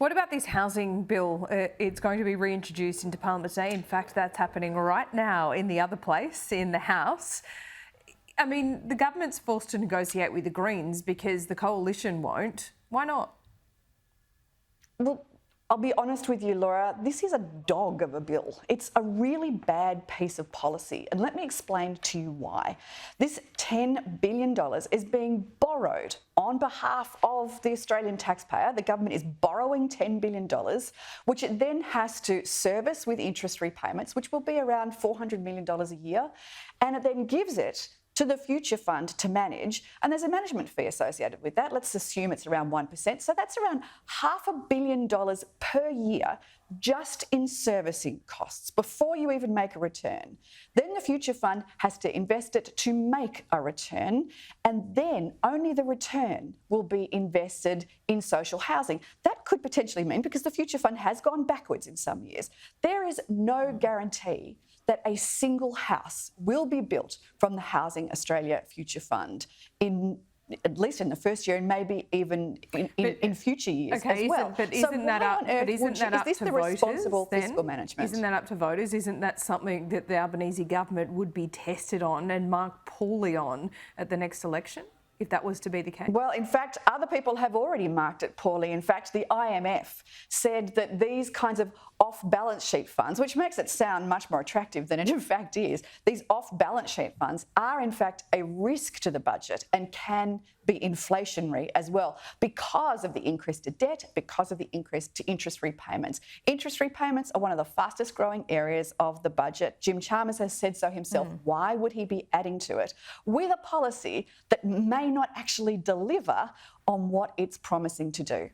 What about this housing bill? It's going to be reintroduced into Parliament today. In fact, that's happening right now in the other place, in the House. I mean, the government's forced to negotiate with the Greens because the coalition won't. Why not? Well, I'll be honest with you, Laura, this is a dog of a bill. It's a really bad piece of policy. And let me explain to you why. This $10 billion is being borrowed on behalf of the Australian taxpayer. The government is borrowing $10 billion, which it then has to service with interest repayments, which will be around $400 million a year. And it then gives it to the Future Fund to manage, and there's a management fee associated with that. Let's assume it's around 1%. So that's around $500 million per year just in servicing costs before you even make a return. Then the Future Fund has to invest it to make a return, and then only the return will be invested in social housing. That could potentially mean, because the Future Fund has gone backwards in some years, there is no guarantee that a single house will be built from the Housing Australia Future Fund at least in the first year, and maybe even in future years as well. Isn't that up to voters? Is this the responsible fiscal management? Isn't that up to voters? Isn't that something that the Albanese government would be tested on and marked poorly on at the next election, if that was to be the case? Well, in fact, other people have already marked it poorly. In fact, the IMF said that these kinds of off-balance sheet funds, which makes it sound much more attractive than it in fact is, these off-balance sheet funds are in fact a risk to the budget and can be inflationary as well because of the increase to debt, because of the increase to interest repayments. Interest repayments are one of the fastest growing areas of the budget. Jim Chalmers has said so himself. Why would he be adding to it with a policy that may not actually deliver on what it's promising to do?